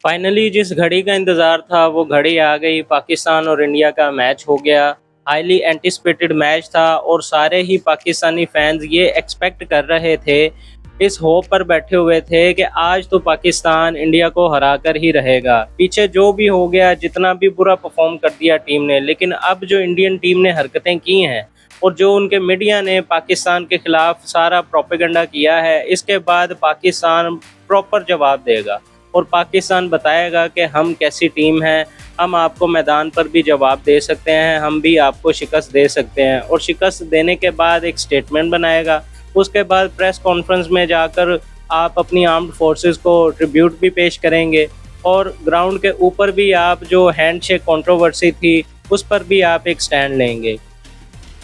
Finally जिस घड़ी का इंतज़ार था वो घड़ी आ गई। पाकिस्तान और इंडिया का मैच हो गया। हाईली एंटिसिपेटेड मैच था और सारे ही पाकिस्तानी फैंस ये एक्सपेक्ट कर रहे थे, इस होप पर बैठे हुए थे कि आज तो पाकिस्तान इंडिया को हरा कर ही रहेगा। पीछे जो भी हो गया, जितना भी बुरा परफॉर्म कर दिया टीम ने, लेकिन अब जो इंडियन टीम ने हरकतें की हैं और जो उनके मीडिया ने पाकिस्तान के खिलाफ सारा प्रोपेगेंडा किया है, इसके बाद पाकिस्तान प्रॉपर जवाब देगा और पाकिस्तान बताएगा कि हम कैसी टीम है। हम आपको मैदान पर भी जवाब दे सकते हैं, हम भी आपको शिकस्त दे सकते हैं और शिकस्त देने के बाद एक स्टेटमेंट बनाएगा। उसके बाद प्रेस कॉन्फ्रेंस में जाकर आप अपनी आर्म्ड फोर्सेस को ट्रिब्यूट भी पेश करेंगे और ग्राउंड के ऊपर भी आप जो हैंडशेक कंट्रोवर्सी थी, उस पर भी आप एक स्टैंड लेंगे।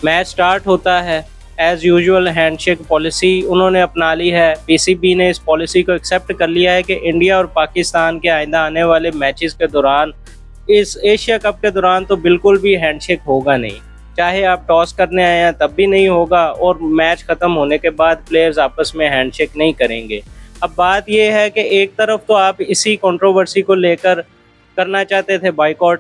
मैच स्टार्ट होता है, एज़ यूजुअल हैंडशेक पॉलिसी उन्होंने अपना ली है। पीसीबी ने इस पॉलिसी को एक्सेप्ट कर लिया है कि इंडिया और पाकिस्तान के आइंदा आने वाले मैचेस के दौरान, इस एशिया कप के दौरान तो बिल्कुल भी हैंडशेक होगा नहीं। चाहे आप टॉस करने आए हैं तब भी नहीं होगा और मैच ख़त्म होने के बाद प्लेयर्स आपस में हैंडशेक नहीं करेंगे। अब बात ये है कि एक तरफ तो आप इसी कंट्रोवर्सी को लेकर करना चाहते थे बॉयकॉट,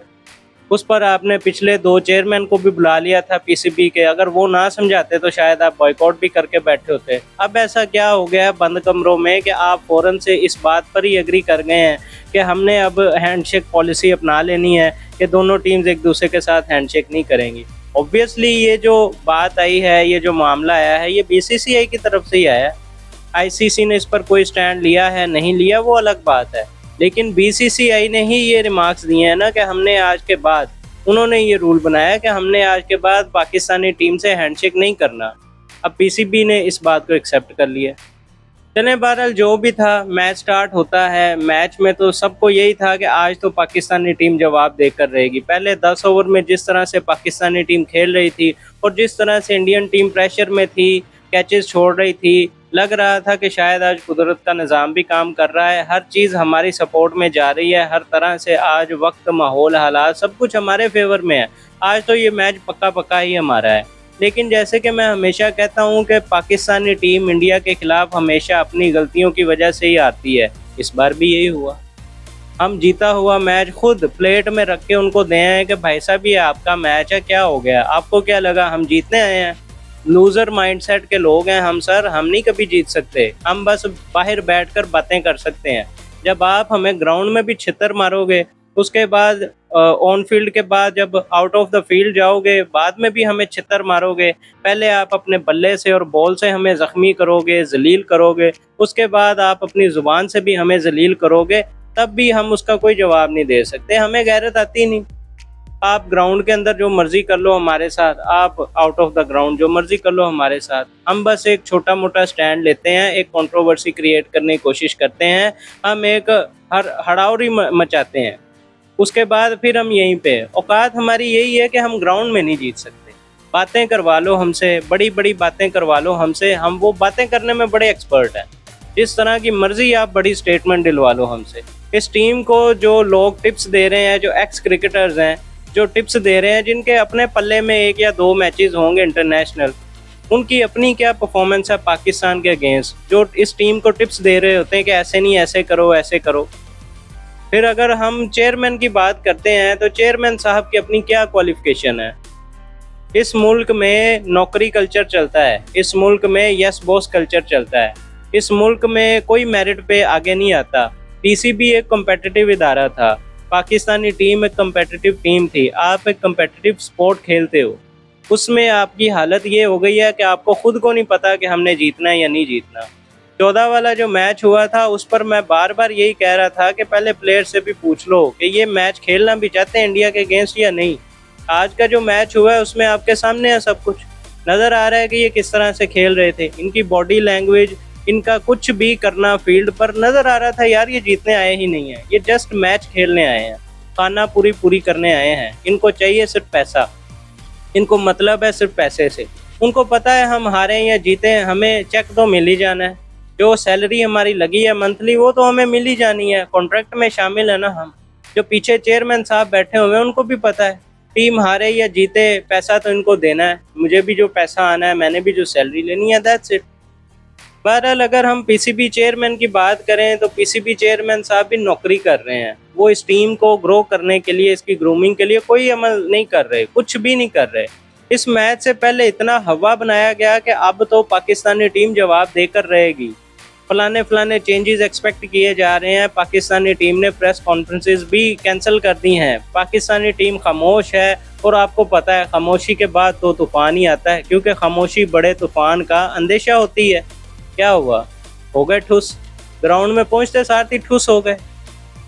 उस पर आपने पिछले 2 चेयरमैन को भी बुला लिया था पीसीबी के, अगर वो ना समझाते तो शायद आप बॉयकॉट भी करके बैठे होते। अब ऐसा क्या हो गया बंद कमरों में कि आप फ़ौरन से इस बात पर ही एग्री कर गए हैं कि हमने अब हैंडशेक पॉलिसी अपना लेनी है कि दोनों टीम्स एक दूसरे के साथ हैंडशेक नहीं करेंगी। ऑब्वियसली ये जो बात आई है, ये जो मामला आया है, ये बीसीसीआई की तरफ से ही आया है। आईसीसी ने इस पर कोई स्टैंड लिया है नहीं लिया वो अलग बात है, लेकिन बीसीसीआई ने ही ये रिमार्क्स दिए हैं ना कि हमने आज के बाद, उन्होंने ये रूल बनाया कि हमने आज के बाद पाकिस्तानी टीम से हैंडशेक नहीं करना। अब पीसीबी ने इस बात को एक्सेप्ट कर लिया। चलें बहरहाल जो भी था, मैच स्टार्ट होता है। मैच में तो सबको यही था कि आज तो पाकिस्तानी टीम जवाब देकर रहेगी। पहले 10 ओवर में जिस तरह से पाकिस्तानी टीम खेल रही थी और जिस तरह से इंडियन टीम प्रेशर में थी, कैचेस छोड़ रही थी, लग रहा था कि शायद आज कुदरत का निज़ाम भी काम कर रहा है, हर चीज़ हमारी सपोर्ट में जा रही है, हर तरह से आज वक्त, माहौल, हालात सब कुछ हमारे फेवर में है। आज तो ये मैच पक्का पक्का ही हमारा है। लेकिन जैसे कि मैं हमेशा कहता हूँ कि पाकिस्तानी टीम इंडिया के खिलाफ हमेशा अपनी गलतियों की वजह से ही आती है, इस बार भी यही हुआ। हम जीता हुआ मैच खुद प्लेट में रख के उनको दे हैं कि भाई साहब ये आपका मैच है, क्या हो गया, आपको क्या लगा हम जीतने आए हैं? लूज़र माइंडसेट के लोग हैं हम सर, हम नहीं कभी जीत सकते, हम बस बाहर बैठकर बातें कर सकते हैं। जब आप हमें ग्राउंड में भी छितर मारोगे, उसके बाद ऑन फील्ड के बाद जब आउट ऑफ द फील्ड जाओगे, बाद में भी हमें छितर मारोगे। पहले आप अपने बल्ले से और बॉल से हमें ज़ख्मी करोगे, ज़लील करोगे, उसके बाद आप अपनी ज़ुबान से भी हमें ज़लील करोगे, तब भी हम उसका कोई जवाब नहीं दे सकते। हमें गैरत आती नहीं। आप ग्राउंड के अंदर जो मर्जी कर लो हमारे साथ, आप आउट ऑफ द ग्राउंड जो मर्जी कर लो हमारे साथ, हम बस एक छोटा मोटा स्टैंड लेते हैं, एक कंट्रोवर्सी क्रिएट करने की कोशिश करते हैं, हम एक हड़ाउरी मचाते हैं, उसके बाद फिर हम यहीं पे, औकात हमारी यही है कि हम ग्राउंड में नहीं जीत सकते। बातें करवा लो हमसे, बड़ी बड़ी बातें करवा लो हमसे, हम वो बातें करने में बड़े एक्सपर्ट हैं। जिस तरह की मर्जी आप बड़ी स्टेटमेंट दिलवा लो हमसे। इस टीम को जो लोग टिप्स दे रहे हैं, जो एक्स क्रिकेटर्स हैं, जो टिप्स दे रहे हैं, जिनके अपने पल्ले में 1 या 2 मैचेस होंगे इंटरनेशनल, उनकी अपनी क्या परफॉर्मेंस है पाकिस्तान के अगेंस्ट, जो इस टीम को टिप्स दे रहे होते हैं कि ऐसे नहीं, ऐसे करो, ऐसे करो। फिर अगर हम चेयरमैन की बात करते हैं तो चेयरमैन साहब की अपनी क्या क्वालिफिकेशन है? इस मुल्क में नौकरी कल्चर चलता है, इस मुल्क में यस बॉस कल्चर चलता है, इस मुल्क में कोई मेरिट पे आगे नहीं आता। पीसीबी एक कॉम्पिटिटिव इदारा था, पाकिस्तानी टीम एक कॉम्पिटिटिव टीम थी। आप एक कॉम्पिटिटिव स्पोर्ट खेलते हो, उसमें आपकी हालत ये हो गई है कि आपको खुद को नहीं पता कि हमने जीतना है या नहीं जीतना। 14 वाला जो मैच हुआ था उस पर मैं बार बार यही कह रहा था कि पहले प्लेयर से भी पूछ लो कि ये मैच खेलना भी चाहते हैं इंडिया के अगेंस्ट या नहीं। आज का जो मैच हुआ है उसमें आपके सामने है, सब कुछ नज़र आ रहा है कि ये किस तरह से खेल रहे थे। इनकी बॉडी लैंग्वेज, इनका कुछ भी करना फील्ड पर नज़र आ रहा था यार ये जीतने आए ही नहीं है, ये जस्ट मैच खेलने आए हैं, खाना पूरी करने आए हैं। इनको चाहिए सिर्फ पैसा, इनको मतलब है सिर्फ पैसे से। उनको पता है हम हारें या जीतें, हमें चेक तो मिल ही जाना है। जो सैलरी हमारी लगी है मंथली, वो तो हमें मिल ही जानी है, कॉन्ट्रैक्ट में शामिल है ना हम। जो पीछे चेयरमैन साहब बैठे हुए हैं उनको भी पता है, टीम हारे या जीते पैसा तो इनको देना है, मुझे भी जो पैसा आना है, मैंने भी जो सैलरी लेनी है, दैट्स इट। बहरहाल अगर हम पीसीबी चेयरमैन की बात करें तो पीसीबी चेयरमैन साहब भी नौकरी कर रहे हैं। वो इस टीम को ग्रो करने के लिए, इसकी ग्रूमिंग के लिए कोई अमल नहीं कर रहे, कुछ भी नहीं कर रहे। इस मैच से पहले इतना हवा बनाया गया कि अब तो पाकिस्तानी टीम जवाब देकर रहेगी। फलाने फलाने चेंजेस एक्सपेक्ट किए जा रहे हैं। पाकिस्तानी टीम ने प्रेस कॉन्फ्रेंसेस भी कैंसिल कर दी हैं। पाकिस्तानी टीम खामोश है और आपको पता है खामोशी के बाद तो तूफान ही आता है, क्योंकि खामोशी बड़े तूफान का अंदेशा होती है। क्या हुआ? हो गए ठुस। ग्राउंड में पहुंचते साथ ही ठुस हो गए।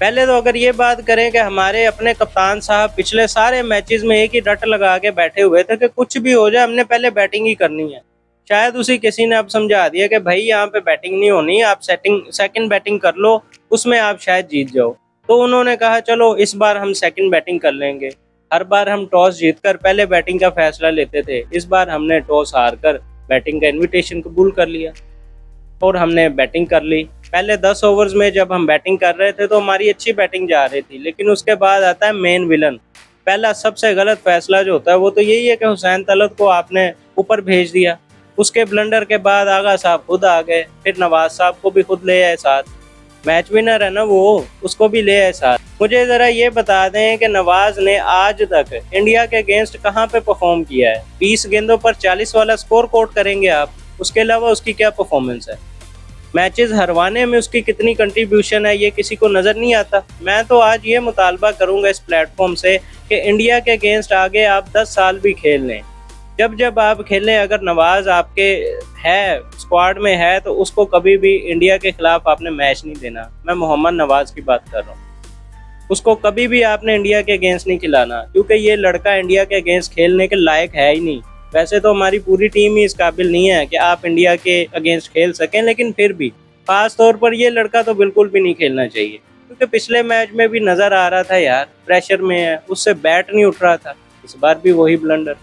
पहले तो अगर ये बात करें कि हमारे अपने कप्तान साहब पिछले सारे मैचेस में एक ही रट लगा के बैठे हुए थे कि कुछ भी हो जाए हमने पहले बैटिंग ही करनी है। शायद उसी किसी ने अब समझा दिया कि भाई यहाँ पे बैटिंग नहीं होनी, आप सेकंड बैटिंग कर लो, उसमें आप शायद जीत जाओ। तो उन्होंने कहा चलो इस बार हम सेकंड बैटिंग कर लेंगे। हर बार हम टॉस जीतकर पहले बैटिंग का फैसला लेते थे, इस बार हमने टॉस हार कर बैटिंग का इन्विटेशन कबूल कर लिया और हमने बैटिंग कर ली। पहले 10 ओवर्स में जब हम बैटिंग कर रहे थे तो हमारी अच्छी बैटिंग जा रही थी, लेकिन उसके बाद आता है मेन विलन। पहला सबसे गलत फैसला जो होता है वो तो यही है कि हुसैन तलत को आपने ऊपर भेज दिया। उसके ब्लंडर के बाद आगा साहब खुद आ गए, फिर नवाज साहब को भी खुद ले आए साथ। मैच विनर है ना वो, उसको भी ले आए साथ। मुझे ज़रा ये बता दें कि नवाज ने आज तक इंडिया के अगेंस्ट कहाँ पे परफॉर्म किया है? 20 गेंदों पर 40 वाला स्कोर कोट करेंगे आप, उसके अलावा उसकी क्या परफॉर्मेंस है? मैचेस हरवाने में उसकी कितनी कंट्रीब्यूशन है ये किसी को नज़र नहीं आता। मैं तो आज ये मुतालबा करूंगा इस प्लेटफॉर्म से कि इंडिया के अगेंस्ट आगे आप 10 साल भी खेल लें, जब जब आप खेलें, अगर नवाज आपके है स्क्वाड में है तो उसको कभी भी इंडिया के खिलाफ आपने मैच नहीं देना। मैं मोहम्मद नवाज की बात कर रहा हूँ। उसको कभी भी आपने इंडिया के अगेंस्ट नहीं खिलाना, क्योंकि ये लड़का इंडिया के अगेंस्ट खेलने के लायक है ही नहीं। वैसे तो हमारी पूरी टीम ही इस काबिल नहीं है कि आप इंडिया के अगेंस्ट खेल सकें, लेकिन फिर भी खास तौर पर ये लड़का तो बिल्कुल भी नहीं खेलना चाहिए, क्योंकि पिछले मैच में भी नज़र आ रहा था यार प्रेशर में है, उससे बैट नहीं उठ रहा था। इस बार भी वही ब्लंडर।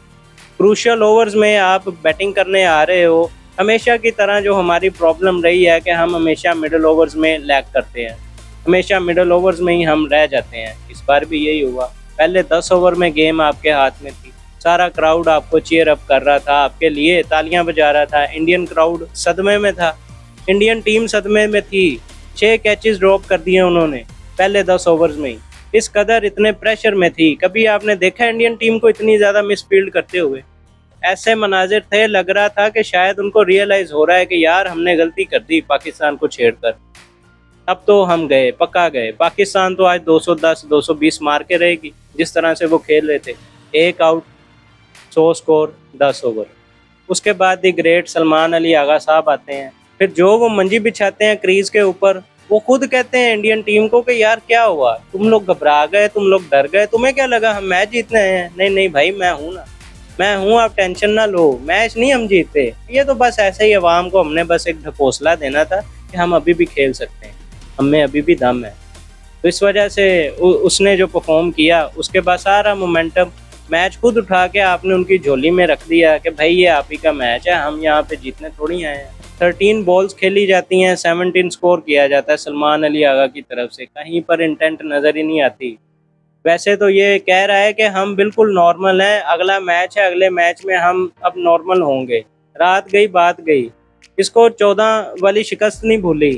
क्रूशियल ओवर्स में आप बैटिंग करने आ रहे हो, हमेशा की तरह जो हमारी प्रॉब्लम रही है कि हम हमेशा मिडिल ओवर्स में लैग करते हैं, हमेशा मिडिल ओवर्स में ही हम रह जाते हैं। इस बार भी यही हुआ। पहले 10 ओवर में गेम आपके हाथ में थी, सारा क्राउड आपको चीयर अप कर रहा था, आपके लिए तालियां बजा रहा था। इंडियन क्राउड सदमे में था, इंडियन टीम सदमे में थी। 6 कैचेस ड्रॉप कर दिए उन्होंने पहले 10 ओवर्स में ही। इस कदर इतने प्रेशर में थी, कभी आपने देखा इंडियन टीम को इतनी ज़्यादा मिसफील्ड करते हुए? ऐसे मनाजिर थे, लग रहा था कि शायद उनको रियलाइज़ हो रहा है कि यार हमने गलती कर दी पाकिस्तान को छेड़कर। अब तो हम गए, पक्का गए। पाकिस्तान तो आज 210 220 मार के रहेगी जिस तरह से वो खेल रहे थे। एक आउट, 100 स्कोर, 10 ओवर। उसके बाद दी ग्रेट सलमान अली आगा साहब आते हैं, फिर जो वो मंजी बिछाते हैं क्रीज के ऊपर। वो खुद कहते हैं इंडियन टीम को कि यार क्या हुआ, तुम लोग घबरा गए, तुम लोग डर गए, तुम्हें क्या लगा हम मैच जीतने हैं? नहीं नहीं भाई, मैं हूँ ना, मैं हूँ, आप टेंशन ना लो, मैच नहीं हम जीते। ये तो बस ऐसे ही अवाम को हमने बस एक ढकोसला देना था कि हम अभी भी खेल सकते हैं, हमें अभी भी दम है। तो इस वजह से उसने जो परफॉर्म किया, उसके बाद सारा मोमेंटम मैच खुद उठा के आपने उनकी झोली में रख दिया कि भाई ये आप ही का मैच है, हम यहाँ पे जीतने थोड़ी आए हैं। 13 बॉल्स खेली जाती हैं, 17 स्कोर किया जाता है सलमान अली आगा की तरफ से, कहीं पर इंटेंट नज़र ही नहीं आती। वैसे तो ये कह रहा है कि हम बिल्कुल नॉर्मल हैं, अगला मैच है, अगले मैच में हम अब नॉर्मल होंगे। रात गई बात गई, इसको 14 वाली शिकस्त नहीं भूली,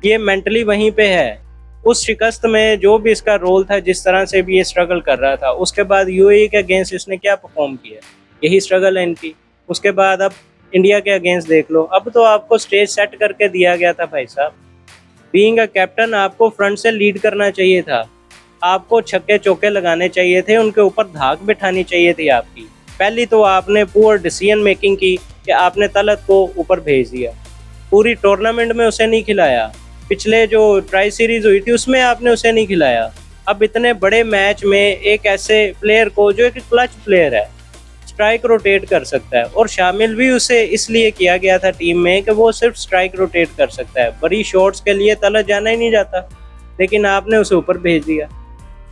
ये मेंटली वहीं पे है। उस शिकस्त में जो भी इसका रोल था, जिस तरह से भी ये स्ट्रगल कर रहा था, उसके बाद यूएई के अगेंस्ट इसने क्या परफॉर्म किया, यही स्ट्रगल है इनकी। उसके बाद अब इंडिया के अगेंस्ट देख लो, अब तो आपको स्टेज सेट करके दिया गया था भाई साहब। बीइंग अ कैप्टन आपको फ्रंट से लीड करना चाहिए था, आपको छक्के चौके लगाने चाहिए थे, उनके ऊपर धाक बिठानी चाहिए थी आपकी। पहली तो आपने पुअर डिसीजन मेकिंग की कि आपने तलत को ऊपर भेज दिया, पूरी टूर्नामेंट में उसे नहीं खिलाया, पिछले जो ट्राई सीरीज हुई थी उसमें आपने उसे नहीं खिलाया। अब इतने बड़े मैच में एक ऐसे प्लेयर को जो एक क्लच प्लेयर है, स्ट्राइक रोटेट कर सकता है, और शामिल भी उसे इसलिए किया गया था टीम में कि वो सिर्फ स्ट्राइक रोटेट कर सकता है, बड़ी शॉट्स के लिए तलत जाना ही नहीं जाता, लेकिन आपने उसे ऊपर भेज दिया।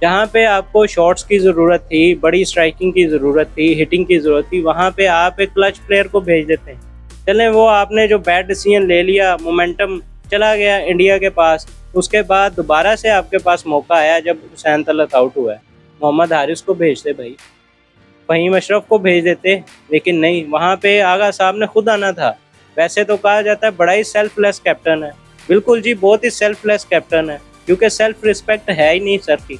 जहाँ पे आपको शॉट्स की ज़रूरत थी, बड़ी स्ट्राइकिंग की ज़रूरत थी, हिटिंग की ज़रूरत थी, वहाँ पे आप एक क्लच प्लेयर को भेज देते हैं। चलें, वो आपने जो बैड डिसीजन ले लिया, मोमेंटम चला गया इंडिया के पास। उसके बाद दोबारा से आपके पास मौका आया जब हुसैन तलत आउट हुआ है, मोहम्मद हारिस को भेजते भाई, फहीम अशरफ को भेज देते, लेकिन नहीं, वहाँ पे आगा साहब ने खुद आना था। वैसे तो कहा जाता है बड़ा ही सेल्फलेस कैप्टन है। बिल्कुल जी, बहुत ही सेल्फलेस कैप्टन है, क्योंकि सेल्फ रिस्पेक्ट है ही नहीं सर की।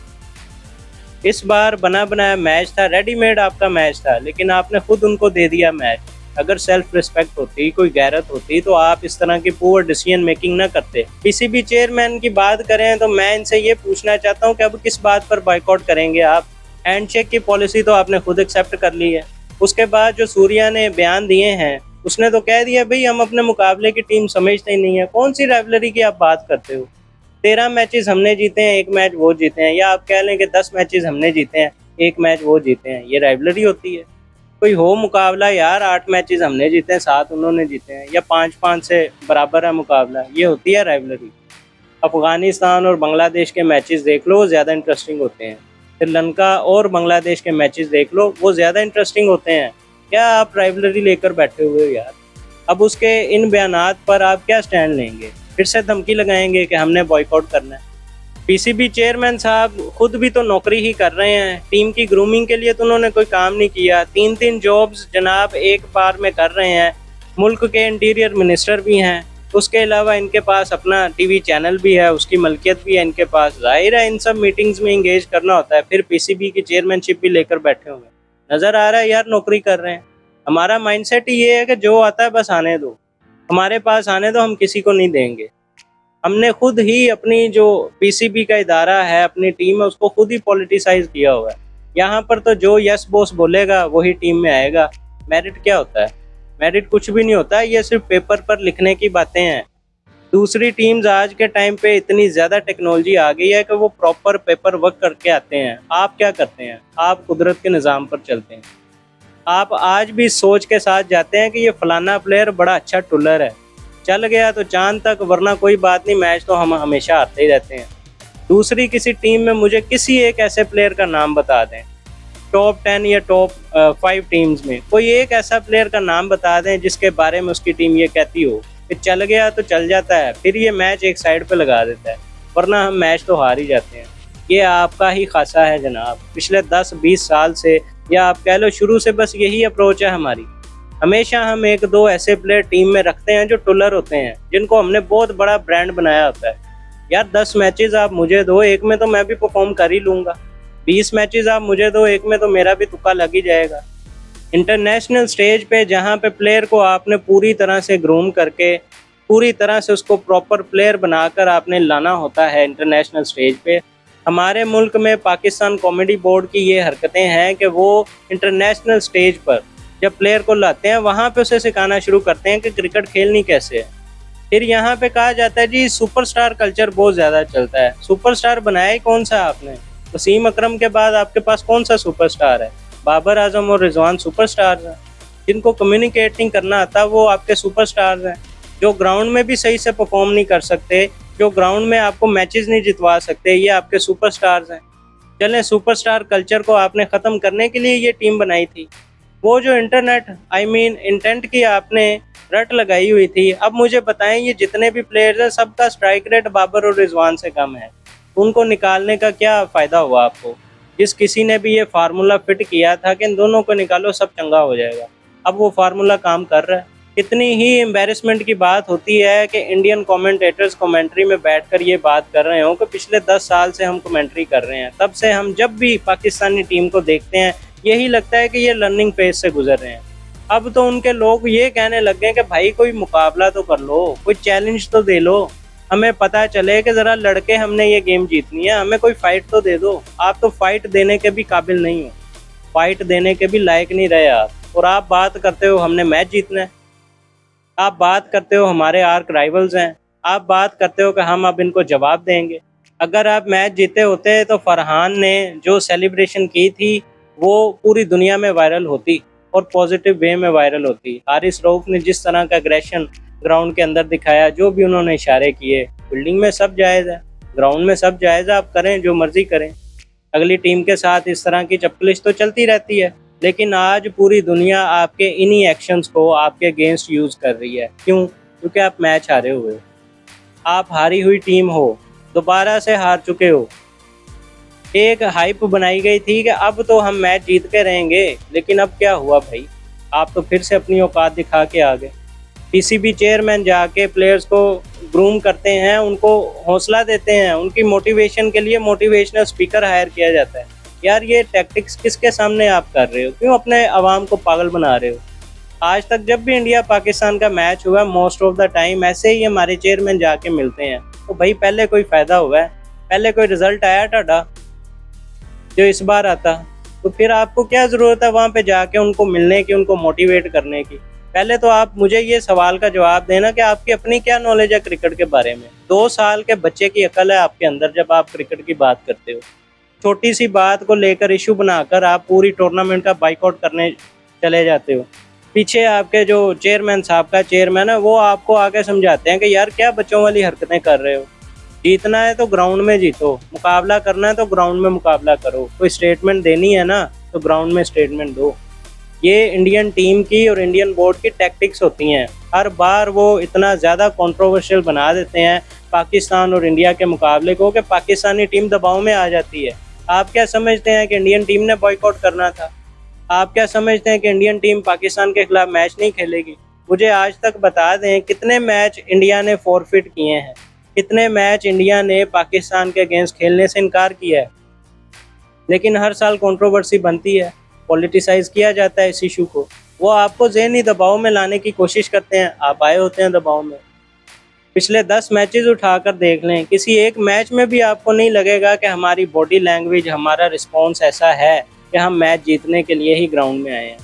इस बार बना बनाया मैच था, रेडीमेड आपका मैच था, लेकिन आपने खुद उनको दे दिया मैच। अगर सेल्फ रिस्पेक्ट होती, कोई गैरत होती, तो आप इस तरह की पुअर डिसीजन मेकिंग ना करते। पीसीबी चेयरमैन की बात करें तो मैं इनसे ये पूछना चाहता हूँ कि अब किस बात पर बॉयकॉट करेंगे आप? हैंडशेक की पॉलिसी तो आपने खुद एक्सेप्ट कर ली है। उसके बाद जो सूर्या ने बयान दिए हैं, उसने तो कह दिया भाई हम अपने मुकाबले की टीम समझते ही नहीं है। कौन सी राइवलरी की आप बात करते हो? 13 मैचेस हमने जीते हैं, 1 मैच वो जीते हैं, या आप कह लें कि 10 मैचेस हमने जीते हैं, 1 मैच वो जीते हैं। ये राइवलरी होती है? कोई हो मुकाबला यार, 8 मैचेस हमने जीते हैं, 7 उन्होंने जीते हैं, या 5-5 से बराबर है मुकाबला, ये होती है राइवलरी? अफगानिस्तान और बांग्लादेश के मैचेस देख लो, वो ज़्यादा इंटरेस्टिंग होते हैं। श्रीलंका और बांग्लादेश के मैचेस देख लो, वो ज़्यादा इंटरेस्टिंग होते हैं। क्या आप राइवलरी लेकर बैठे हुए हो यार? अब उसके इन बयानात पर आप क्या स्टैंड लेंगे? फिर से धमकी लगाएंगे कि हमने बॉयकॉट करना है? पीसीबी चेयरमैन साहब खुद भी तो नौकरी ही कर रहे हैं, टीम की ग्रूमिंग के लिए तो उन्होंने कोई काम नहीं किया। 3-3 जॉब्स जनाब एक बार में कर रहे हैं। मुल्क के इंटीरियर मिनिस्टर भी हैं, उसके अलावा इनके पास अपना टीवी चैनल भी है, उसकी मलकियत भी है इनके पास। जाहिर है इन सब मीटिंग्स में इंगेज करना होता है, फिर पीसीबी की चेयरमैनशिप भी लेकर बैठे हुए हैं। नज़र आ रहा है यार नौकरी कर रहे हैं। हमारा माइंडसेट ही ये है कि जो आता है बस आने दो, हमारे पास आने दो, हम किसी को नहीं देंगे। हमने खुद ही अपनी जो पीसीबी का इदारा है, अपनी टीम है, उसको खुद ही पॉलिटिसाइज किया हुआ है। यहाँ पर तो जो यस बॉस बोलेगा वही टीम में आएगा। मेरिट क्या होता है? मेरिट कुछ भी नहीं होता है, ये सिर्फ पेपर पर लिखने की बातें हैं। दूसरी टीम्स आज के टाइम पे इतनी ज़्यादा टेक्नोलॉजी आ गई है कि वो प्रॉपर पेपर वर्क करके आते हैं। आप क्या करते हैं? आप कुदरत के निज़ाम पर चलते हैं। आप आज भी सोच के साथ जाते हैं कि ये फलाना प्लेयर बड़ा अच्छा टुलर है, चल गया तो चांद तक, वरना कोई बात नहीं, मैच तो हम हमेशा हारते ही रहते हैं। दूसरी किसी टीम में मुझे किसी एक ऐसे प्लेयर का नाम बता दें, टॉप 10 या टॉप 5 टीम्स में कोई एक ऐसा प्लेयर का नाम बता दें जिसके बारे में उसकी टीम ये कहती हो कि चल गया तो चल जाता है, फिर ये मैच एक साइड पे लगा देता है, वरना हम मैच तो हार ही जाते हैं। ये आपका ही खासा है जनाब, पिछले 10-20 साल से, या आप कह लो शुरू से बस यही अप्रोच है हमारी। हमेशा हम 1-2 ऐसे प्लेयर टीम में रखते हैं जो टुलर होते हैं, जिनको हमने बहुत बड़ा ब्रांड बनाया होता है। यार 10 मैचेस आप मुझे दो, एक में तो मैं भी परफॉर्म कर ही लूँगा। 20 मैचेस आप मुझे दो, एक में तो मेरा भी तुक्का लग ही जाएगा। इंटरनेशनल स्टेज पे जहाँ पे प्लेयर को आपने पूरी तरह से ग्रूम करके, पूरी तरह से उसको प्रॉपर प्लेयर बनाकर आपने लाना होता है इंटरनेशनल स्टेज पे। हमारे मुल्क में पाकिस्तान कॉमेडी बोर्ड की ये हरकतें हैं कि वो इंटरनेशनल स्टेज पर जब प्लेयर को लाते हैं, वहाँ पे उसे सिखाना शुरू करते हैं कि क्रिकेट खेलनी कैसे है। फिर यहाँ पे कहा जाता है जी सुपरस्टार कल्चर बहुत ज़्यादा चलता है। सुपरस्टार बनाया ही कौन सा आपने? वसीम अकरम के बाद आपके पास कौन सा सुपरस्टार है? बाबर आजम और रिजवान सुपरस्टार्स हैं। जिनको कम्युनिकेट नहीं करना आता वो आपके सुपरस्टार्स हैं। जो ग्राउंड में भी सही से परफॉर्म नहीं कर सकते, जो ग्राउंड में आपको मैचेस नहीं जितवा सकते, ये आपके सुपरस्टार्स हैं। चलें, सुपरस्टार कल्चर को आपने ख़त्म करने के लिए ये टीम बनाई थी। वो जो इंटेंट की आपने रट लगाई हुई थी, अब मुझे बताएं ये जितने भी प्लेयर्स हैं सबका स्ट्राइक रेट बाबर और रिजवान से कम है। उनको निकालने का क्या फ़ायदा हुआ आपको? जिस किसी ने भी ये फार्मूला फिट किया था कि इन दोनों को निकालो सब चंगा हो जाएगा, अब वो फार्मूला काम कर रहा है। कितनी ही एम्बेरसमेंट की बात होती है कि इंडियन कमेंटेटर्स कमेंट्री में बैठकर ये बात कर रहे हो कि पिछले 10 साल से हम कमेंट्री कर रहे हैं, तब से हम जब भी पाकिस्तानी टीम को देखते हैं यही लगता है कि ये लर्निंग फेज से गुजर रहे हैं। अब तो उनके लोग ये कहने लग गए कि भाई कोई मुकाबला तो कर लो, कोई चैलेंज तो दे लो, हमें पता चले कि ज़रा लड़के हमने ये गेम जीतनी है, हमें कोई फ़ाइट तो दे दो। आप तो फ़ाइट देने के भी काबिल नहीं हो, फ़ाइट देने के भी लायक नहीं रहे आप, और आप बात करते हो हमने मैच जीतना है। आप बात करते हो हमारे आर्क राइवल्स हैं, आप बात करते हो कि हम अब इनको जवाब देंगे। अगर आप मैच जीते होते तो फरहान ने जो सेलिब्रेशन की थी वो पूरी दुनिया में वायरल होती और पॉजिटिव वे में वायरल होती। हारिस रऊफ ने जिस तरह का एग्रेशन ग्राउंड के अंदर दिखाया, जो भी उन्होंने इशारे किए, फील्डिंग में सब जायज़ है, ग्राउंड में सब जायज़ है, आप करें जो मर्जी करें। अगली टीम के साथ इस तरह की चपकलिश तो चलती रहती है, लेकिन आज पूरी दुनिया आपके इन्हीं एक्शंस को आपके अगेंस्ट यूज़ कर रही है। क्यों? क्योंकि आप मैच हारे हुए हो, आप हारी हुई टीम हो, दोबारा से हार चुके हो। एक हाइप बनाई गई थी कि अब तो हम मैच जीत के रहेंगे, लेकिन अब क्या हुआ भाई? आप तो फिर से अपनी औकात दिखा के आ गए। पीसीबी चेयरमैन जाके प्लेयर्स को ग्रूम करते हैं, उनको हौसला देते हैं, उनकी मोटिवेशन के लिए मोटिवेशनल स्पीकर हायर किया जाता है। यार ये टैक्टिक्स किसके सामने आप कर रहे हो? क्यों अपने आवाम को पागल बना रहे हो? आज तक जब भी इंडिया पाकिस्तान का मैच हुआ मोस्ट ऑफ द टाइम ऐसे ही हमारे चेयरमैन जाके मिलते हैं। तो भाई पहले कोई फ़ायदा हुआ है? पहले कोई रिजल्ट आया टाटा जो इस बार आता? तो फिर आपको क्या ज़रूरत है वहाँ पे जाके उनको मिलने की, उनको मोटिवेट करने की? पहले तो आप मुझे ये सवाल का जवाब देना कि आपकी अपनी क्या नॉलेज है क्रिकेट के बारे में? 2 साल के बच्चे की अकल है आपके अंदर जब आप क्रिकेट की बात करते हो। छोटी सी बात को लेकर इशू बनाकर आप पूरी टूर्नामेंट का बाइकआउट करने चले जाते हो। पीछे आपके जो चेयरमैन साहब का चेयरमैन है वो आपको आके समझाते हैं कि यार क्या बच्चों वाली हरकतें कर रहे हो? जीतना है तो ग्राउंड में जीतो, मुकाबला करना है तो ग्राउंड में मुकाबला करो, कोई स्टेटमेंट देनी है ना तो ग्राउंड में स्टेटमेंट दो। ये इंडियन टीम की और इंडियन बोर्ड की टैक्टिक्स होती हैं। हर बार वो इतना ज़्यादा कंट्रोवर्शियल बना देते हैं पाकिस्तान और इंडिया के मुकाबले को कि पाकिस्तानी टीम दबाव में आ जाती है। आप क्या समझते हैं कि इंडियन टीम ने बॉयकॉट करना था? आप क्या समझते हैं कि इंडियन टीम पाकिस्तान के खिलाफ मैच नहीं खेलेगी? मुझे आज तक बता दें कितने मैच इंडिया ने फॉरफिट किए हैं, कितने मैच इंडिया ने पाकिस्तान के अगेंस्ट खेलने से इनकार किया है। लेकिन हर साल कंट्रोवर्सी बनती है, पॉलिटिसाइज किया जाता है इस इशू को। वो आपको ज़हनी दबाव में लाने की कोशिश करते हैं, आप आए होते हैं दबाव में। पिछले 10 मैचेस उठाकर देख लें, किसी एक मैच में भी आपको नहीं लगेगा कि हमारी बॉडी लैंग्वेज, हमारा रिस्पॉन्स ऐसा है कि हम मैच जीतने के लिए ही ग्राउंड में आए हैं।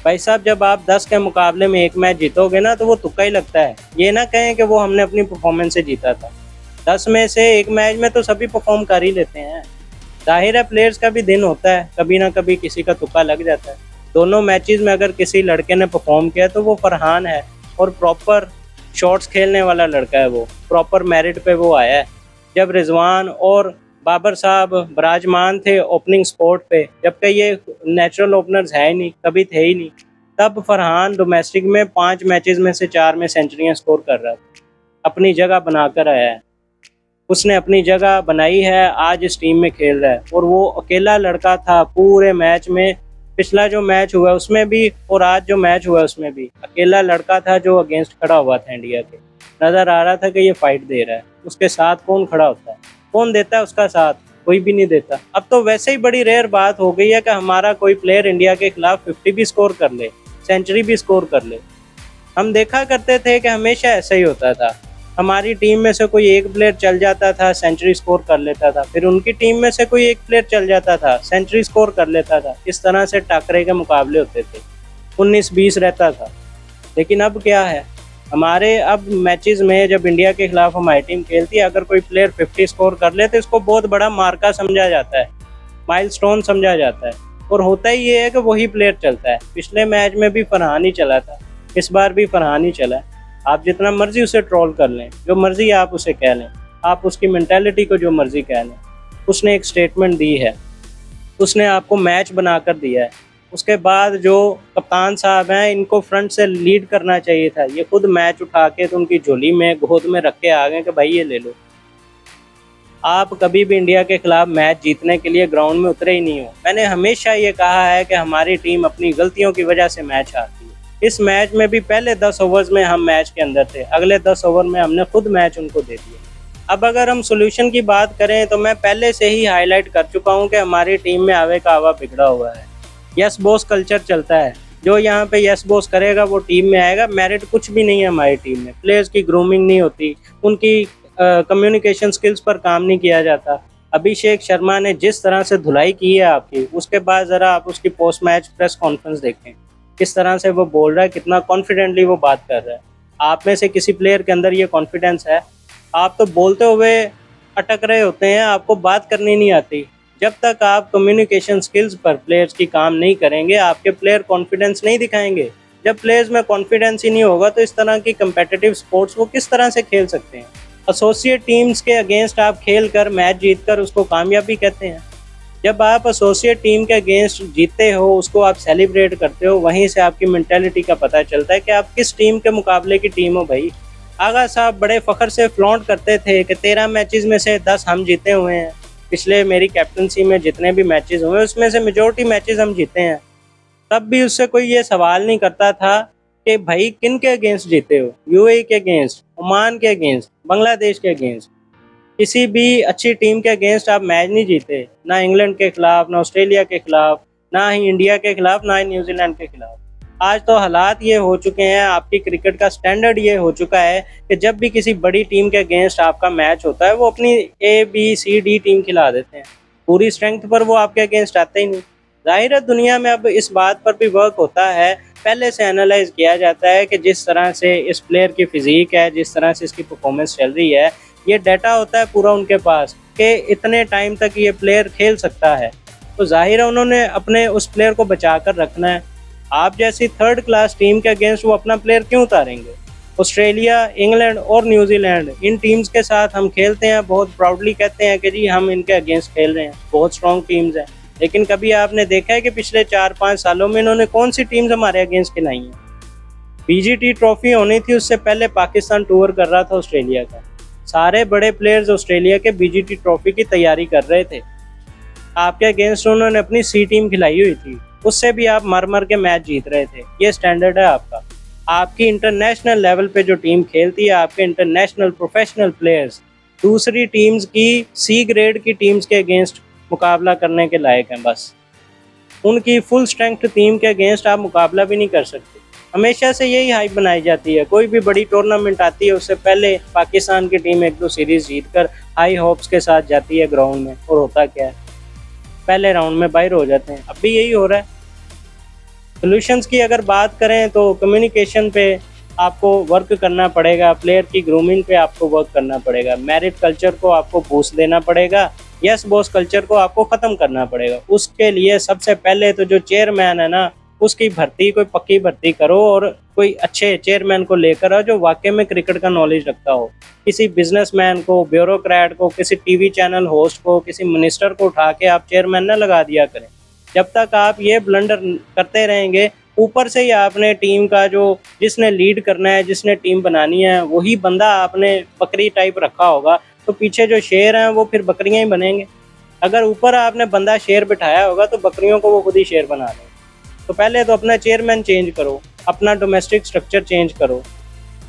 भाई साहब जब आप 10 के मुकाबले में एक मैच जीतोगे ना तो वो तुक्का ही लगता है। ये ना कहें कि वो हमने अपनी परफॉर्मेंस से जीता था। 10 में से एक मैच में तो सभी परफॉर्म कर ही लेते हैं। जाहिर है प्लेयर्स का भी दिन होता है, कभी ना कभी किसी का तुक्का लग जाता है। दोनों मैचेस में अगर किसी लड़के ने परफॉर्म किया तो वो फरहान है, और प्रॉपर शॉट्स खेलने वाला लड़का है, वो प्रॉपर मेरिट पे वो आया है। जब रिजवान और बाबर साहब विराजमान थे ओपनिंग स्पॉट पे, जबकि ये नेचुरल ओपनर्स है ही नहीं, कभी थे ही नहीं, तब फरहान डोमेस्टिक में 5 मैचेस में से 4 में सेंचुरियां स्कोर कर रहा था, अपनी जगह बनाकर आया है। उसने अपनी जगह बनाई है, आज इस टीम में खेल रहा है, और वो अकेला लड़का था पूरे मैच में। पिछला जो मैच हुआ उसमें भी और आज जो मैच हुआ उसमें भी अकेला लड़का था जो अगेंस्ट खड़ा हुआ था इंडिया के। नज़र आ रहा था कि ये फाइट दे रहा है। उसके साथ कौन खड़ा होता है? कौन देता है उसका साथ? कोई भी नहीं देता। अब तो वैसे ही बड़ी रेयर बात हो गई है कि हमारा कोई प्लेयर इंडिया के खिलाफ 50 भी स्कोर कर ले, सेंचुरी भी स्कोर कर ले। हम देखा करते थे कि हमेशा ऐसा ही होता था। हमारी टीम में से कोई एक प्लेयर चल जाता था, सेंचुरी स्कोर कर लेता था, फिर उनकी टीम में से कोई एक प्लेयर चल जाता था, सेंचुरी स्कोर कर लेता था। इस तरह से टाकरे के मुकाबले होते थे, 19-20 रहता था। लेकिन अब क्या है, हमारे अब मैचेस में जब इंडिया के खिलाफ हमारी टीम खेलती है, अगर कोई प्लेयर 50 स्कोर कर ले तो इसको बहुत बड़ा मार्का समझा जाता है, माइलस्टोन समझा जाता है। और होता ही ये है कि वही प्लेयर चलता है। पिछले मैच में भी फरहान ही चला था, इस बार भी फरहान ही चला है। आप जितना मर्जी उसे ट्रोल कर लें, जो मर्जी आप उसे कह लें, आप उसकी मेंटालिटी को जो मर्जी कह लें, उसने एक स्टेटमेंट दी है, उसने आपको मैच बनाकर दिया है। उसके बाद जो कप्तान साहब हैं, इनको फ्रंट से लीड करना चाहिए था। ये खुद मैच उठा के तो उनकी झोली में गोद में रख के आ गए कि भाई ये ले लो। आप कभी भी इंडिया के खिलाफ मैच जीतने के लिए ग्राउंड में उतरे ही नहीं हो। मैंने हमेशा ये कहा है कि हमारी टीम अपनी गलतियों की वजह से मैच हारती है। इस मैच में भी पहले 10 ओवर्स में हम मैच के अंदर थे, अगले 10 ओवर में हमने खुद मैच उनको दे दिया। अब अगर हम सोल्यूशन की बात करें तो मैं पहले से ही हाईलाइट कर चुका हूं कि हमारी टीम में आवे का आवा बिगड़ा हुआ है। यस बॉस कल्चर चलता है, जो यहाँ पे यस बॉस करेगा वो टीम में आएगा। मेरिट कुछ भी नहीं है हमारी टीम में। प्लेयर्स की ग्रूमिंग नहीं होती, उनकी कम्युनिकेशन स्किल्स पर काम नहीं किया जाता। अभिषेक शर्मा ने जिस तरह से धुलाई की है आपकी, उसके बाद ज़रा आप उसकी पोस्ट मैच प्रेस कॉन्फ्रेंस देखें, किस तरह से वो बोल रहा है, कितना कॉन्फिडेंटली वो बात कर रहा है। आप में से किसी प्लेयर के अंदर ये कॉन्फिडेंस है? आप तो बोलते हुए अटक रहे होते हैं, आपको बात करनी नहीं आती। जब तक आप कम्युनिकेशन स्किल्स पर प्लेयर्स की काम नहीं करेंगे, आपके प्लेयर कॉन्फिडेंस नहीं दिखाएंगे। जब प्लेयर्स में कॉन्फिडेंस ही नहीं होगा तो इस तरह की कम्पेटिटिव स्पोर्ट्स वो किस तरह से खेल सकते हैं? एसोसिएट टीम्स के अगेंस्ट आप खेल कर मैच जीत कर उसको कामयाबी कहते हैं। जब आप एसोसिएट टीम के अगेंस्ट जीतते हो, उसको आप सेलिब्रेट करते हो, वहीं से आपकी मेंटालिटी का पता चलता है कि आप किस टीम के मुकाबले की टीम हो। भाई आगा साहब बड़े फ़ख्र से फ्लॉन्ट करते थे कि 13 मैचेस में से 10 हम जीते हुए हैं। पिछले मेरी कैप्टनसी में जितने भी मैचेस हुए उसमें से मेजॉरिटी मैचेस हम जीते हैं। तब भी उससे कोई ये सवाल नहीं करता था कि भाई किन के अगेंस्ट जीते हो? यूएई के अगेंस्ट, ओमान के अगेंस्ट, बांग्लादेश के अगेंस्ट, किसी भी अच्छी टीम के अगेंस्ट आप मैच नहीं जीते। ना इंग्लैंड के खिलाफ, ना ऑस्ट्रेलिया के खिलाफ, ना ही इंडिया के खिलाफ, ना ही न्यूजीलैंड के खिलाफ। आज तो हालात ये हो चुके हैं, आपकी क्रिकेट का स्टैंडर्ड ये हो चुका है कि जब भी किसी बड़ी टीम के अगेंस्ट आपका मैच होता है, वो अपनी ए, बी, सी, डी टीम खिला देते हैं। पूरी स्ट्रेंथ पर वो आपके अगेंस्ट आते ही नहीं। ज़ाहिर है दुनिया में अब इस बात पर भी वर्क होता है, पहले से एनालाइज़ किया जाता है कि जिस तरह से इस प्लेयर की फ़िज़ीक है, जिस तरह से इसकी परफ़ॉर्मेंस चल रही है, ये डाटा होता है पूरा उनके पास कि इतने टाइम तक ये प्लेयर खेल सकता है। तो ज़ाहिर है उन्होंने अपने उस प्लेयर को बचा कर रखना है। आप जैसी थर्ड क्लास टीम के अगेंस्ट वो अपना प्लेयर क्यों उतारेंगे? ऑस्ट्रेलिया, इंग्लैंड और न्यूजीलैंड इन टीम्स के साथ हम खेलते हैं, बहुत प्राउडली कहते हैं कि जी हम इनके अगेंस्ट खेल रहे हैं, बहुत स्ट्रॉन्ग टीम्स हैं। लेकिन कभी आपने देखा है कि पिछले 4-5 सालों में इन्होंने कौन सी टीम्स हमारे अगेंस्ट खिलाई हैं? बीजीटी ट्रॉफी होनी थी, उससे पहले पाकिस्तान टूर कर रहा था ऑस्ट्रेलिया का। सारे बड़े प्लेयर्स ऑस्ट्रेलिया के बीजीटी ट्रॉफी की तैयारी कर रहे थे। आपके अगेंस्ट उन्होंने अपनी सी टीम खिलाई हुई थी, उससे भी आप मर मर के मैच जीत रहे थे। ये स्टैंडर्ड है आपका। आपकी इंटरनेशनल लेवल पे जो टीम खेलती है, आपके इंटरनेशनल प्रोफेशनल प्लेयर्स दूसरी टीम्स की सी ग्रेड की टीम्स के अगेंस्ट मुकाबला करने के लायक हैं। बस उनकी फुल स्ट्रेंथ टीम के अगेंस्ट आप मुकाबला भी नहीं कर सकते। हमेशा से यही हाइप बनाई जाती है, कोई भी बड़ी टूर्नामेंट आती है उससे पहले पाकिस्तान की टीम 1-2 सीरीज जीतकर हाई होप्स के साथ जाती है ग्राउंड में, और होता क्या है, पहले राउंड में बाहर हो जाते हैं। अब भी यही हो रहा है। सॉल्यूशंस की अगर बात करें तो कम्युनिकेशन पे आपको वर्क करना पड़ेगा, प्लेयर की ग्रूमिंग पे आपको वर्क करना पड़ेगा, मेरिट कल्चर को आपको बूस्ट देना पड़ेगा, यस बॉस कल्चर को आपको ख़त्म करना पड़ेगा। उसके लिए सबसे पहले तो जो चेयरमैन है ना, उसकी भर्ती कोई पक्की भर्ती करो और कोई अच्छे चेयरमैन को लेकर आओ जो वाकई में क्रिकेट का नॉलेज रखता हो। किसी बिजनेसमैन को, ब्यूरोक्रेट को, किसी टीवी चैनल होस्ट को, किसी मिनिस्टर को उठा के आप चेयरमैन ना लगा दिया करें। जब तक आप ये ब्लंडर करते रहेंगे, ऊपर से ही आपने टीम का जो जिसने लीड करना है, जिसने टीम बनानी है, वही बंदा आपने बकरी टाइप रखा होगा, तो पीछे जो शेर हैं वो फिर बकरियां ही बनेंगे। अगर ऊपर आपने बंदा शेर बिठाया होगा तो बकरियों को वो खुद ही शेर बना दें। तो पहले तो अपना चेयरमैन चेंज करो, अपना डोमेस्टिक स्ट्रक्चर चेंज करो,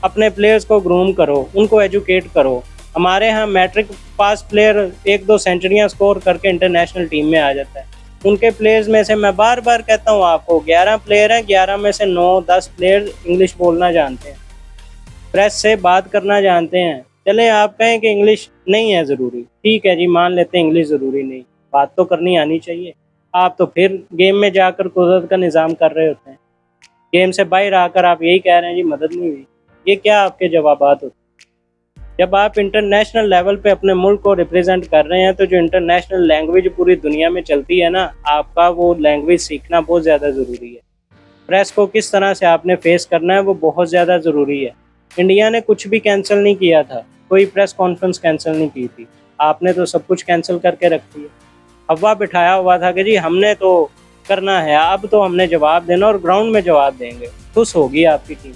अपने प्लेयर्स को ग्रूम करो, उनको एजुकेट करो। हमारे यहाँ मैट्रिक पास प्लेयर 1-2 सेंचुरियाँ स्कोर करके इंटरनेशनल टीम में आ जाता है। उनके प्लेयर्स में से मैं बार बार कहता हूँ आपको, 11 प्लेयर हैं, 11 में से 9-10 प्लेयर इंग्लिश बोलना जानते हैं, प्रेस से बात करना जानते हैं। चले आप कहें कि इंग्लिश नहीं है ज़रूरी, ठीक है जी, मान लेते हैं इंग्लिश ज़रूरी नहीं, बात तो करनी आनी चाहिए। आप तो फिर गेम में जाकर कुदरत का निज़ाम कर रहे होते हैं, गेम से बाहर आकर आप यही कह रहे हैं जी मदद नहीं हुई। ये क्या आपके जवाबात होते हैं? जब आप इंटरनेशनल लेवल पे अपने मुल्क को रिप्रेजेंट कर रहे हैं, तो जो इंटरनेशनल लैंग्वेज पूरी दुनिया में चलती है ना, आपका वो लैंग्वेज सीखना बहुत ज़्यादा ज़रूरी है। प्रेस को किस तरह से आपने फेस करना है वो बहुत ज़्यादा ज़रूरी है। इंडिया ने कुछ भी कैंसिल नहीं किया था, कोई प्रेस कॉन्फ्रेंस कैंसिल नहीं की थी, आपने तो सब कुछ कैंसिल करके रख दिया। हवा बिठाया हुआ था कि जी हमने तो करना है, अब तो हमने जवाब देना और ग्राउंड में जवाब देंगे। खुश होगी आपकी टीम।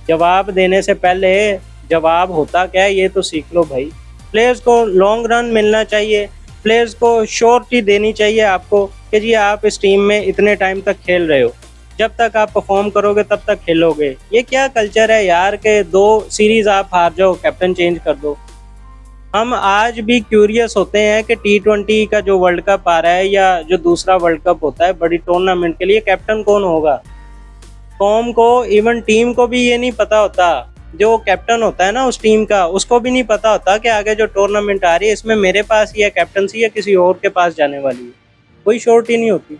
जवाब देने से पहले जवाब होता क्या है ये तो सीख लो भाई। प्लेयर्स को लॉन्ग रन मिलना चाहिए, प्लेयर्स को श्योरिटी देनी चाहिए आपको कि जी आप इस टीम में इतने टाइम तक खेल रहे हो, जब तक आप परफॉर्म करोगे तब तक खेलोगे। ये क्या कल्चर है यार के 2 सीरीज आप हार जाओ, कैप्टन चेंज कर दो। हम आज भी क्यूरियस होते हैं कि T20 का जो वर्ल्ड कप आ रहा है या जो दूसरा वर्ल्ड कप होता है बड़ी टूर्नामेंट के लिए, कैप्टन कौन होगा। कौम को, इवन टीम को भी ये नहीं पता होता, जो कैप्टन होता है ना उस टीम का, उसको भी नहीं पता होता कि आगे जो टूर्नामेंट आ रही है इसमें मेरे पास ही है कैप्टनसी या किसी और के पास जाने वाली है। कोई श्योरिटी नहीं होती।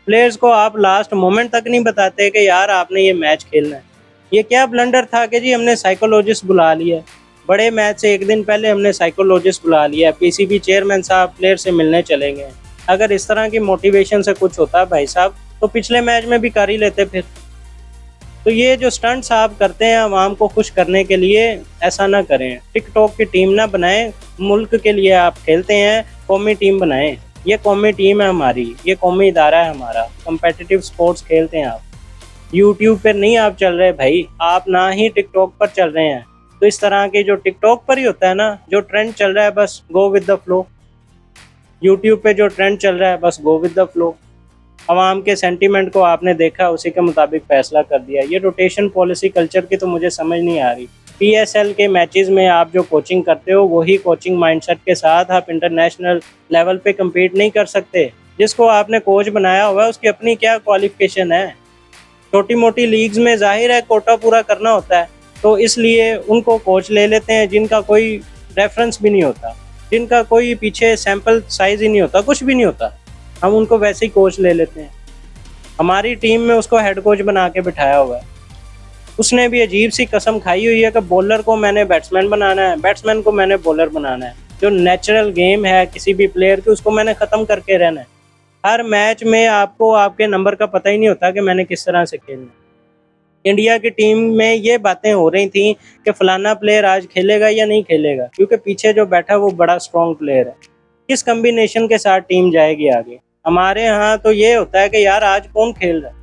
प्लेयर्स को आप लास्ट मोमेंट तक नहीं बताते कि यार आपने ये मैच खेलना है। ये क्या ब्लंडर था कि जी हमने साइकोलॉजिस्ट बुला लिया, बड़े मैच से एक दिन पहले हमने साइकोलॉजिस्ट बुला लिया, पीसीबी चेयरमैन साहब प्लेयर से मिलने चले गए। अगर इस तरह की मोटिवेशन से कुछ होता है भाई साहब, तो पिछले मैच में भी कर ही लेते फिर। तो ये जो स्टंट्स आप करते हैं आवाम को खुश करने के लिए, ऐसा ना करें। टिकटॉक की टीम ना बनाएं, मुल्क के लिए आप खेलते हैं, कौमी टीम बनाएं। ये कौमी टीम है हमारी, ये कौमी इदारा है हमारा, कम्पेटिटिव स्पोर्ट्स खेलते हैं आप। यूट्यूब पर नहीं आप चल रहे भाई, आप ना ही टिकटॉक पर चल रहे हैं। तो इस तरह के जो टिकटॉक पर ही होता है ना, जो ट्रेंड चल रहा है बस go with the flow. YouTube पे जो ट्रेंड चल रहा है बस गो विद द फ्लो। आवाम के सेंटीमेंट को आपने देखा, उसी के मुताबिक फैसला कर दिया। ये रोटेशन पॉलिसी कल्चर की तो मुझे समझ नहीं आ रही। पीएसएल के मैचेस में आप जो कोचिंग करते हो, वही कोचिंग माइंडसेट के साथ आप इंटरनेशनल लेवल पे कम्पीट नहीं कर सकते। जिसको आपने कोच बनाया हुआ है उसकी अपनी क्या क्वालिफिकेशन है। छोटी मोटी लीग्स में जाहिर है कोटा पूरा करना होता है, तो इसलिए उनको कोच ले लेते हैं जिनका कोई रेफरेंस भी नहीं होता, जिनका कोई पीछे सैंपल साइज ही नहीं होता, कुछ भी नहीं होता। हम उनको वैसे ही कोच ले लेते हैं। हमारी टीम में उसको हेड कोच बना के बिठाया हुआ है। उसने भी अजीब सी कसम खाई हुई है कि बॉलर को मैंने बैट्समैन बनाना है, बैट्समैन को मैंने बॉलर बनाना है। जो नेचुरल गेम है किसी भी प्लेयर की, उसको मैंने ख़त्म करके रहना है। हर मैच में आपको आपके नंबर का पता ही नहीं होता कि मैंने किस तरह से खेलना है। इंडिया की टीम में ये बातें हो रही थी कि फलाना प्लेयर आज खेलेगा या नहीं खेलेगा, क्योंकि पीछे जो बैठा वो बड़ा स्ट्रॉन्ग प्लेयर है। किस कम्बिनेशन के साथ टीम जाएगी आगे। हमारे यहाँ तो ये होता है कि यार आज कौन खेल रहा है,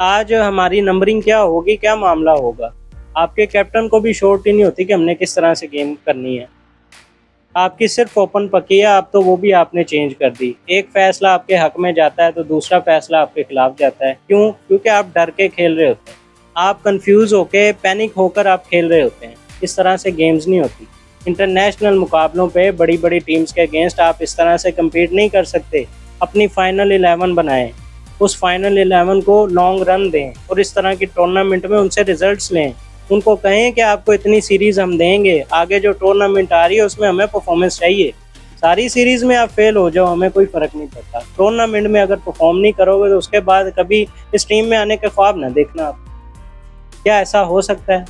आज हमारी नंबरिंग क्या होगी, क्या मामला होगा। आपके कैप्टन को भी श्योरिटी नहीं होती कि हमने किस तरह से गेम करनी है। आपकी सिर्फ ओपन पकी है, आप तो वो भी आपने चेंज कर दी। एक फैसला आपके हक में जाता है तो दूसरा फैसला आपके खिलाफ जाता है। क्यों? क्योंकि आप डर के खेल रहे होते हैं, आप कंफ्यूज होके पैनिक होकर आप खेल रहे होते हैं। इस तरह से गेम्स नहीं होती। इंटरनेशनल मुकाबलों पे बड़ी बड़ी टीम्स के अगेंस्ट आप इस तरह से कम्पीट नहीं कर सकते। अपनी फाइनल 11 बनाएं, उस फाइनल 11 को लॉन्ग रन दें और इस तरह की टूर्नामेंट में उनसे रिजल्ट्स लें। उनको कहें कि आपको इतनी सीरीज़ हम देंगे, आगे जो टूर्नामेंट आ रही है उसमें हमें परफॉर्मेंस चाहिए। सारी सीरीज़ में आप फेल हो जाओ, हमें कोई फ़र्क नहीं पड़ता। टूर्नामेंट में अगर परफॉर्म नहीं करोगे तो उसके बाद कभी इस टीम में आने के ख्वाब ना देखना आप। क्या ऐसा हो सकता है?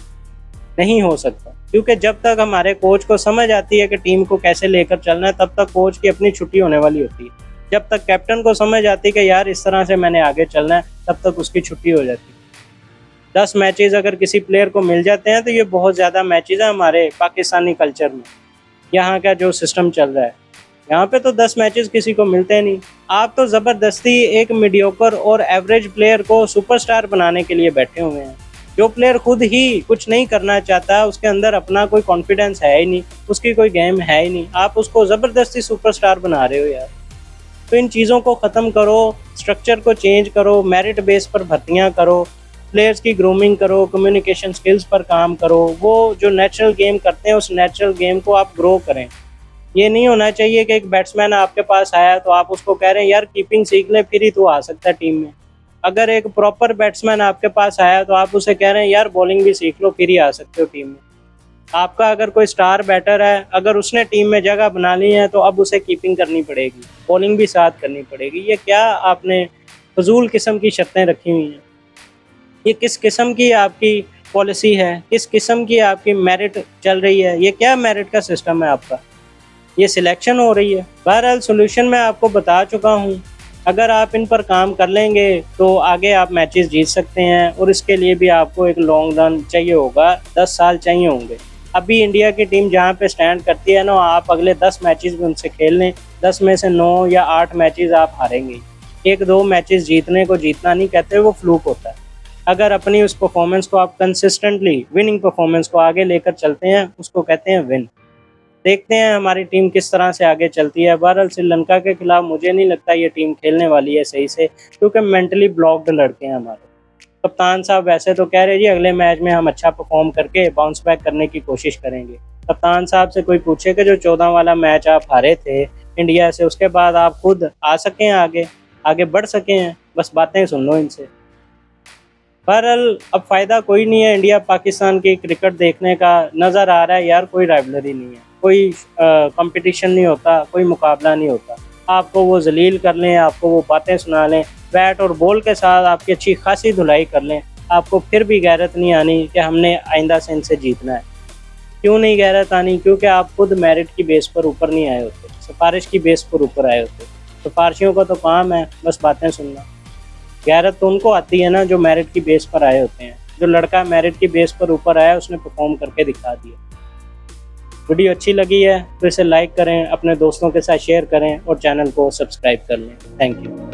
नहीं हो सकता, क्योंकि जब तक हमारे कोच को समझ आती है कि टीम को कैसे लेकर चलना है, तब तक कोच की अपनी छुट्टी होने वाली होती है। जब तक कैप्टन को समझ आती है कि यार इस तरह से मैंने आगे चलना है, तब तक उसकी छुट्टी हो जाती है। 10 मैचेस अगर किसी प्लेयर को मिल जाते हैं तो ये बहुत ज़्यादा मैचेस हैं हमारे पाकिस्तानी कल्चर में। यहाँ का जो सिस्टम चल रहा है, यहाँ पे तो 10 मैचेस किसी को मिलते नहीं। आप तो ज़बरदस्ती एक मीडियोकर और एवरेज प्लेयर को सुपरस्टार बनाने के लिए बैठे हुए हैं। जो प्लेयर खुद ही कुछ नहीं करना चाहता, उसके अंदर अपना कोई कॉन्फिडेंस है ही नहीं, उसकी कोई गेम है ही नहीं, आप उसको ज़बरदस्ती सुपरस्टार बना रहे हो यार। तो इन चीज़ों को ख़त्म करो, स्ट्रक्चर को चेंज करो, मेरिट बेस पर भर्तियाँ करो, प्लेयर्स की ग्रूमिंग करो, कम्युनिकेशन स्किल्स पर काम करो। वो जो नेचुरल गेम करते हैं उस नेचुरल गेम को आप ग्रो करें। ये नहीं होना चाहिए कि एक बैट्समैन आपके पास आया तो आप उसको कह रहे हैं यार कीपिंग सीख ले फिर ही तू आ सकता है टीम में। अगर एक प्रॉपर बैट्समैन आपके पास आया तो आप उसे कह रहे हैं यार बॉलिंग भी सीख लो फिर ही आ सकते हो टीम में। आपका अगर कोई स्टार बैटर है, अगर उसने टीम में जगह बना ली है तो अब उसे कीपिंग करनी पड़ेगी, बॉलिंग भी साथ करनी पड़ेगी। ये क्या आपने फजूल किस्म की शर्तें रखी हुई हैं? ये किस किस्म की आपकी पॉलिसी है? किस किस्म की आपकी मेरिट चल रही है? ये क्या मेरिट का सिस्टम है आपका? ये सिलेक्शन हो रही है। बहरहाल सोल्यूशन मैं आपको बता चुका हूँ। अगर आप इन पर काम कर लेंगे तो आगे आप मैचेस जीत सकते हैं, और इसके लिए भी आपको एक लॉन्ग रन चाहिए होगा, 10 साल चाहिए होंगे। अभी इंडिया की टीम जहाँ पे स्टैंड करती है ना, आप अगले 10 मैचेस भी उनसे खेल लें, 10 में से 9 या 8 मैचेस आप हारेंगे। 1-2 मैचेस जीतने को जीतना नहीं कहते, वो फ्लूक होता है। अगर अपनी उस परफॉर्मेंस को आप कंसिस्टेंटली विनिंग परफॉर्मेंस को आगे लेकर चलते हैं, उसको कहते हैं विन। देखते हैं हमारी टीम किस तरह से आगे चलती है। बहरहाल श्रीलंका के खिलाफ मुझे नहीं लगता ये टीम खेलने वाली है सही से, क्योंकि मेंटली ब्लॉक्ड लड़के हैं हमारे। कप्तान साहब वैसे तो कह रहे जी अगले मैच में हम अच्छा परफॉर्म करके बाउंस बैक करने की कोशिश करेंगे। कप्तान साहब से कोई पूछे कि जो 14 वाला मैच आप हारे थे इंडिया से, उसके बाद आप खुद आ सकें, आगे बढ़ सकें, बस बातें सुन लो इनसे। बहरहाल अब फ़ायदा कोई नहीं है इंडिया पाकिस्तान की क्रिकेट देखने का। नज़र आ रहा है यार कोई राइवलरी नहीं है, कोई कंपटीशन नहीं होता, कोई मुकाबला नहीं होता। आपको वो जलील कर लें, आपको वो बातें सुना लें, बैट और बॉल के साथ आपकी अच्छी खासी धुलाई कर लें, आपको फिर भी गैरत नहीं आनी कि हमने आइंदा से इनसे जीतना है। क्यों नहीं गैरत आनी? क्योंकि आप खुद मेरिट की बेस पर ऊपर नहीं आए होते, सिफारिश की बेस पर ऊपर आए होते। सिफारिशियों का तो काम है बस बातें सुनना। गैरत तो उनको आती है ना जो मेरिट की बेस पर आए होते हैं। जो लड़का मेरिट की बेस पर ऊपर आया उसने परफॉर्म करके दिखा दिया। वीडियो अच्छी लगी है तो इसे लाइक करें, अपने दोस्तों के साथ शेयर करें और चैनल को सब्सक्राइब कर लें। Thank you.